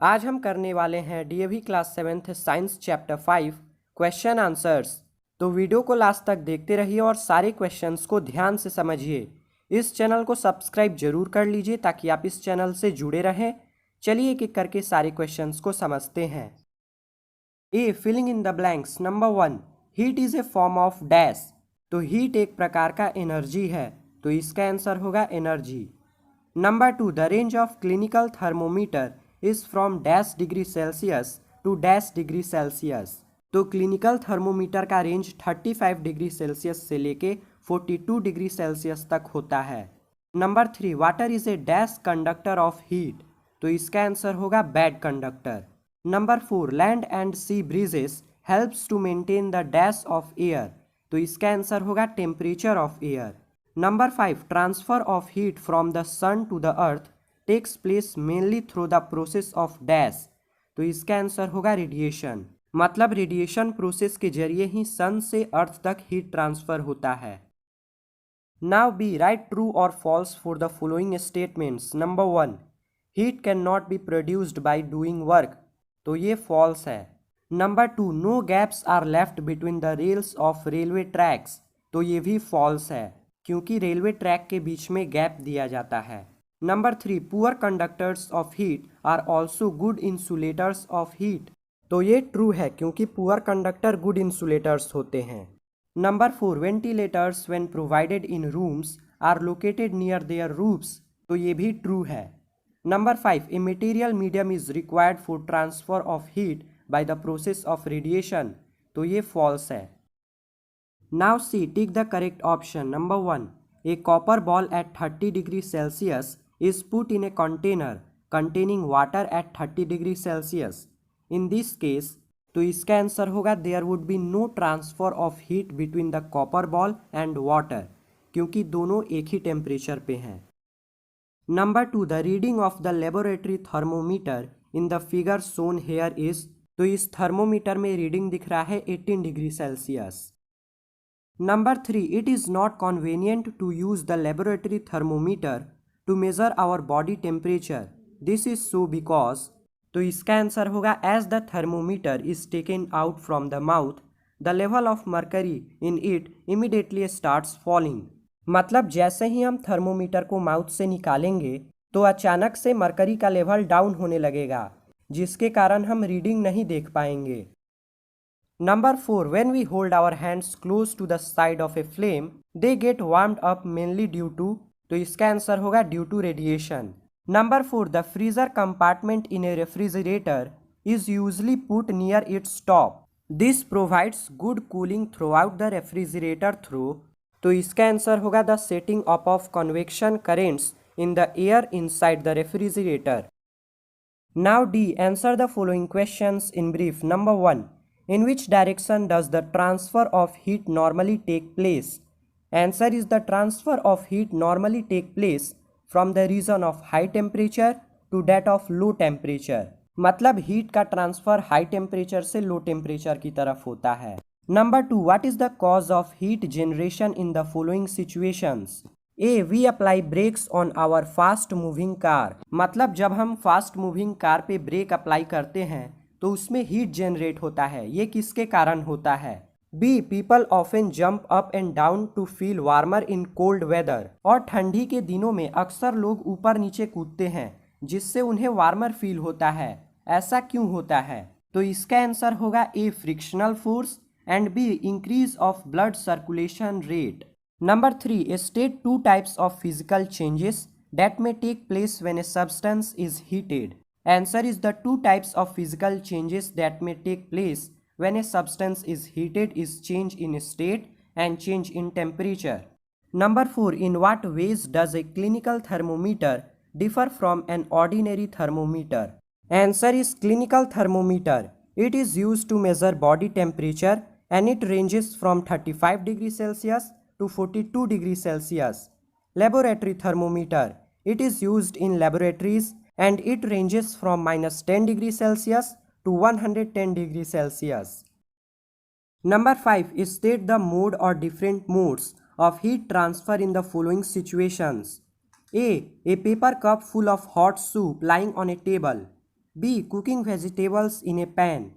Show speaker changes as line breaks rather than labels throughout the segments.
आज हम करने वाले हैं DAV class 7th science chapter 5 question answers. तो वीडियो को लास्ट तक देखते रहिए और सारे क्वेश्चंस को ध्यान से समझिए। इस चैनल को सब्सक्राइब जरूर कर लीजिए ताकि आप इस चैनल से जुड़े रहें। चलिए एक एक करके सारे क्वेश्चंस को समझते हैं। A filling in the blanks. Number 1, heat is a form of dash. तो हीट एक प्रकार का एनर्जी है, तो इसका आंसर होगा energy. Number 2, the range of clinical thermometer is from dash degree Celsius to dash degree Celsius. तो clinical thermometer का रेंज 35 डिग्री सेल्सियस से लेके 42 डिग्री सेल्सियस तक होता है। Number 3, water is a dash conductor of heat. तो इसका answer होगा bad conductor. Number 4, land and sea breezes helps to maintain the dash of air. तो इसका आंसर होगा temperature of air. Number 5, transfer of heat from the sun to the earth takes place mainly through the process of dash. तो इसका answer होगा radiation. मतलब radiation process के जरिए ही सन से अर्थ तक हीट ट्रांसफर होता है। नाउ बी राइट ट्रू और false for the following statements. Number 1, heat can not be produced by doing work. तो ये फॉल्स है। Number 2, no gaps are left between the rails of railway tracks. तो ये भी false है क्योंकि railway track के बीच में गैप दिया जाता है। Number 3, poor conductors of heat are also good insulators of heat. तो ये ट्रू है क्योंकि पुअर कंडक्टर गुड इंसुलेटर्स होते हैं। Number 4, ventilators when provided in rooms are located near their roofs. तो ये भी ट्रू है। Number 5, a material medium is required for transfer of heat by the process of radiation. तो ये false है। Now C tick the correct option. Number 1, a copper ball at 30 degree Celsius is put in a container containing water at 30 degree Celsius. In this case, तो इसका answer होगा there would be no transfer of heat between the copper ball and water, क्योंकि दोनों एक ही temperature पे हैं। Number 2, the reading of the laboratory thermometer in the figure shown here is. तो इस थर्मोमीटर में रीडिंग दिख रहा है 18 degree Celsius. Number 3, it is not convenient to use the laboratory thermometer to measure our body temperature. This is so because। तो इसका answer होगा as the thermometer is taken out from the mouth, the level of mercury in it immediately starts falling। मतलब जैसे ही हम thermometer को mouth से निकालेंगे तो अचानक से मरकरी का लेवल डाउन होने लगेगा, जिसके कारण हम रीडिंग नहीं देख पाएंगे। Number 4, when we hold our hands close to the side of a flame, they get warmed up mainly due to। तो इसका आंसर होगा due to radiation. Number 4, the freezer compartment in a refrigerator is usually put near its top. This provides good cooling throughout the refrigerator through. तो इसका answer होगा the setting up of convection currents in the air inside the refrigerator. Now D answer the following questions in brief. Number 1, in which direction does the transfer of heat normally take place. Answer is the transfer of heat normally take place from the region of high temperature to that of low temperature। मतलब heat का transfer high temperature से low temperature की तरफ होता है। Number 2, what is the cause of heat generation in the following situations. A, we apply brakes on our fast moving car. मतलब जब हम फास्ट मूविंग कार पे ब्रेक अप्लाई करते हैं तो उसमें हीट जनरेट होता है। ये किसके कारण होता है। B, people often jump up and down to feel warmer in cold weather. और ठंडी के दिनों में अक्सर लोग ऊपर नीचे कूदते हैं जिससे उन्हें वार्मर फील होता है। ऐसा क्यों होता है। तो इसका आंसर होगा A, frictional force and B, increase of blood circulation rate. Number 3, state 2 types of physical changes that may take place when a substance is heated. Answer is the 2 types of physical changes that may take place when a substance is heated is change in state and change in temperature. Number 4, in what ways does a clinical thermometer differ from an ordinary thermometer? Answer is clinical thermometer. It is used to measure body temperature and it ranges from 35 degrees Celsius to 42 degrees Celsius. Laboratory thermometer. It is used in laboratories and it ranges from -10 degrees Celsius to 110 degrees Celsius. Number 5, state the mode or different modes of heat transfer in the following situations. A paper cup full of hot soup lying on a table. B. Cooking vegetables in a pan.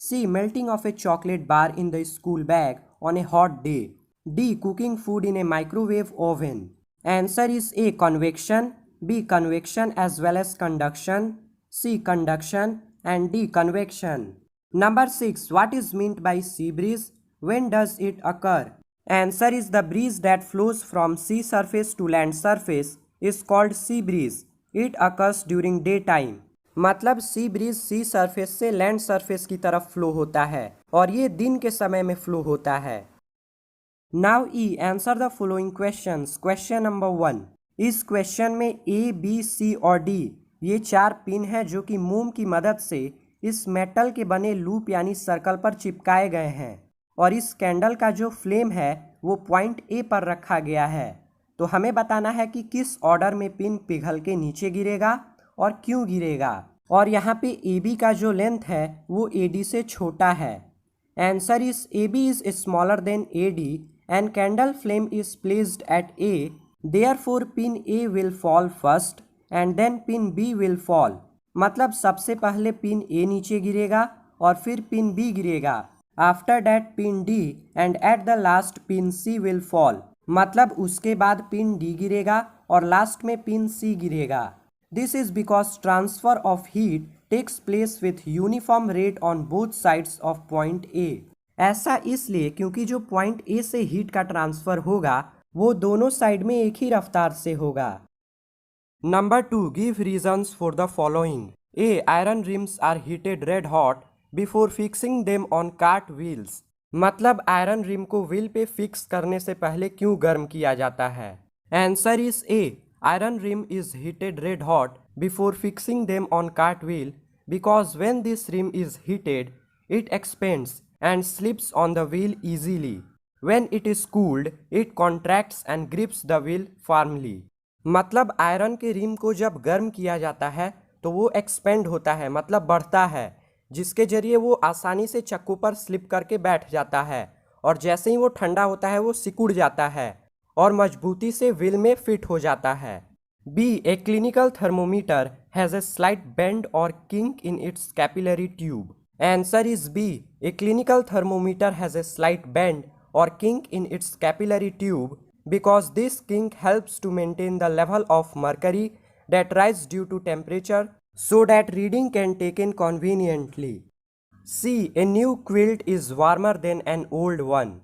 C. Melting of a chocolate bar in the school bag on a hot day. D. Cooking food in a microwave oven. Answer is A. Convection, B. Convection as well as conduction, C. Conduction, and D. Convection. Number 6. What is meant by sea breeze? When does it occur? Answer is the breeze that flows from sea surface to land surface is called sea breeze. It occurs during daytime. मतलब sea breeze सी surface से land surface की तरफ flow होता है और ये दिन के समय में फ्लो होता है। Now E answer the following questions. Question number 1। इस क्वेश्चन में ए बी सी और डी ये 4 पिन हैं जो कि मोम की मदद से इस मेटल के बने लूप यानी सर्कल पर चिपकाए गए हैं और इस कैंडल का जो फ्लेम है वो पॉइंट ए पर रखा गया है। तो हमें बताना है कि किस ऑर्डर में पिन पिघल के नीचे गिरेगा और क्यों गिरेगा। और यहाँ पे ए बी का जो लेंथ है वो ए डी से छोटा है। Answer is A B is smaller than A D and candle flame is placed at A, therefore pin A will fall first and then pin B will fall. मतलब सबसे पहले pin A नीचे गिरेगा और फिर पिन बी गिरेगा। After that pin D and at the last pin C will fall. मतलब उसके बाद पिन डी गिरेगा और लास्ट में पिन सी गिरेगा। This is because transfer of heat takes place with uniform rate on both sides of point A. ऐसा इसलिए क्योंकि जो पॉइंट ए से हीट का ट्रांसफर होगा वो दोनों साइड में एक ही रफ्तार से होगा। Number 2, give reasons for the following. A. Iron rims are heated red hot before fixing them on cart wheels. मतलब आयरन रिम को व्हील पे फिक्स करने से पहले क्यों गर्म किया जाता है। Answer is A. Iron rim is heated red hot before fixing them on cart wheel because when this rim is heated it expands and slips on the wheel easily. When it is cooled, it contracts and grips the wheel firmly. मतलब iron के rim को जब गर्म किया जाता है तो वो एक्सपेंड होता है मतलब बढ़ता है, जिसके जरिए वो आसानी से चक्कू पर स्लिप करके बैठ जाता है और जैसे ही वो ठंडा होता है वो सिकुड़ जाता है और मजबूती से व्हील में फिट हो जाता है। B. A clinical thermometer has a slight bend और kink in its capillary tube. Answer is B. A clinical thermometer has a slight bend or kink in its capillary tube because this kink helps to maintain the level of mercury that rise due to temperature so that reading can taken conveniently. C. A new quilt is warmer than an old one.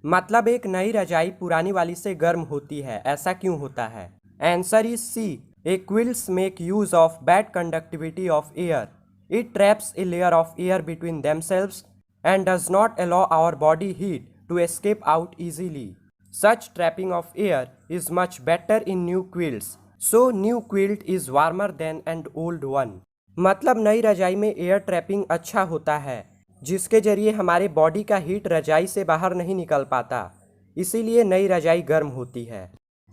मतलब एक नई रजाई पुरानी वाली से गर्म होती है। ऐसा क्यों होता है। Answer is C. A quilts make use of bad conductivity of air. It traps a layer of air between themselves and does not allow our body heat to escape out easily. Such trapping of air is much better in new quilts. So new quilt is warmer than an old one. मतलब नई रजाई में air trapping अच्छा होता है जिसके जरिए हमारे बॉडी का हीट रजाई से बाहर नहीं निकल पाता, इसीलिए नई रजाई गर्म होती है।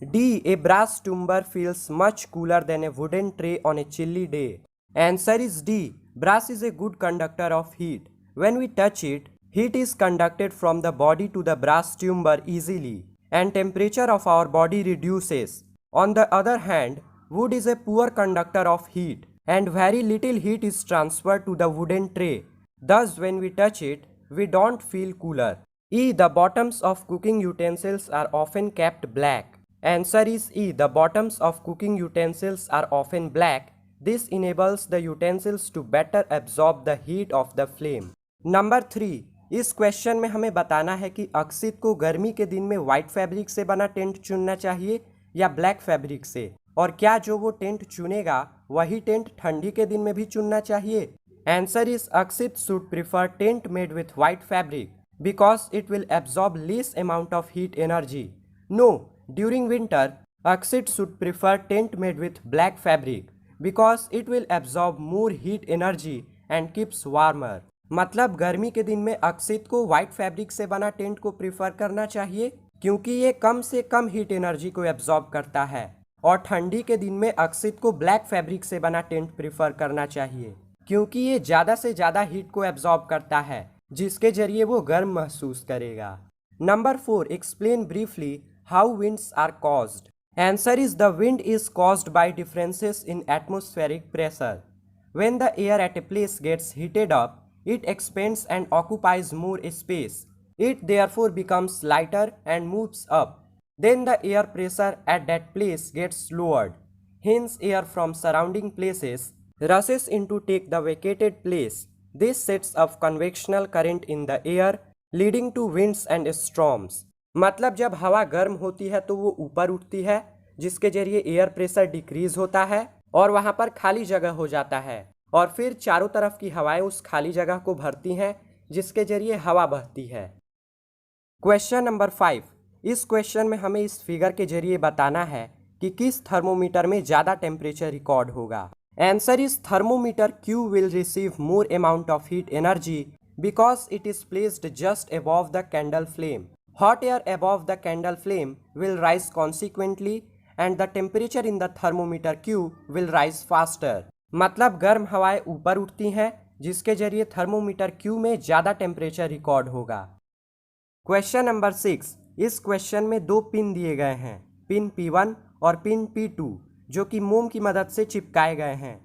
D. A brass tumber feels much cooler than a wooden tray on a chilly day. Answer is D. Brass is a good conductor of heat. When we touch it, heat is conducted from the body to the brass tumber easily and temperature of our body reduces. On the other hand, wood is a poor conductor of heat and very little heat is transferred to the wooden tray. Thus, when we touch it, we don't feel cooler. E. The bottoms of cooking utensils are often kept black. Answer is E. The bottoms of cooking utensils are often black. This enables the utensils to better absorb the heat of the flame. Number 3. इस question में हमें बताना है कि अक्षित को गर्मी के दिन में व्हाइट फैब्रिक से बना टेंट चुनना चाहिए या ब्लैक फैब्रिक से, और क्या जो वो टेंट चुनेगा वही टेंट ठंडी के दिन में भी चुनना चाहिए। Answer is Akshit should prefer tent made with white fabric because it will absorb less amount of heat energy. No, during winter Akshit should prefer tent made with black fabric because it will absorb more heat energy and keeps warmer. मतलब गर्मी के दिन में अक्षित को white fabric से बना tent को prefer करना चाहिए क्योंकि ये कम से कम हीट एनर्जी को एब्जॉर्ब करता है, और ठंडी के दिन में अक्षित को ब्लैक फैब्रिक से बना टेंट प्रिफर करना चाहिए क्योंकि ये ज़्यादा से ज़्यादा हीट को एब्जॉर्ब करता है जिसके जरिए वो गर्म महसूस करेगा। Number 4. Explain briefly how winds are caused. Answer is the wind is caused by differences in atmospheric pressure. When the air at a place gets heated up, it expands and occupies more space. It therefore becomes lighter and moves up. Then the air pressure at that place gets lowered. Hence, air from surrounding places rushes in to take the vacated place. This sets up convectional current in the air, leading to winds and storms. मतलब जब हवा गर्म होती है तो वो ऊपर उठती है, जिसके जरिए एयर प्रेशर डिक्रीज होता है और वहां पर खाली जगह हो जाता है और फिर चारों तरफ की हवाएं उस खाली जगह को भरती हैं, जिसके जरिए हवा बहती है। Question number 5। इस क्वेश्चन में हमें इस फिगर के जरिए बताना है कि किस थर्मोमीटर में ज़्यादा टेम्परेचर रिकॉर्ड होगा। Answer is thermometer Q will receive more amount of heat energy because it is placed just above the candle flame. Hot air above the candle flame will rise consequently and the temperature in the thermometer Q will rise faster. मतलब गर्म हवाएं ऊपर उठती हैं, जिसके जरिए thermometer Q में ज़्यादा टेम्परेचर रिकॉर्ड होगा। Question number 6। इस क्वेश्चन में दो पिन दिए गए हैं, पिन P1 और पिन P2, जो कि मोम की मदद से चिपकाए गए हैं।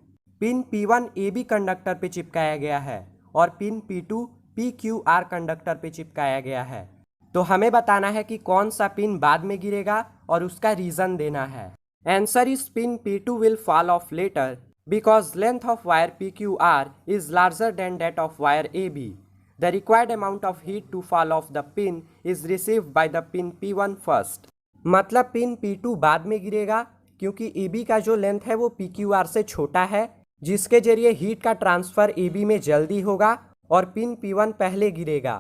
पिन P1 AB कंडक्टर पे चिपकाया गया है और पिन P2 PQR कंडक्टर पे चिपकाया गया है। तो हमें बताना है कि कौन सा पिन बाद में गिरेगा और उसका रीज़न देना है। Answer is pin P2 will fall off later because length of wire PQR is larger than that of wire AB. The required amount of heat to fall off the pin is received by the pin P1 first. मतलब pin P2 बाद में गिरेगा क्योंकि AB का जो length है वो PQR से छोटा है, जिसके जरिए हीट का ट्रांसफ़र AB में जल्दी होगा और पिन P1 पहले गिरेगा।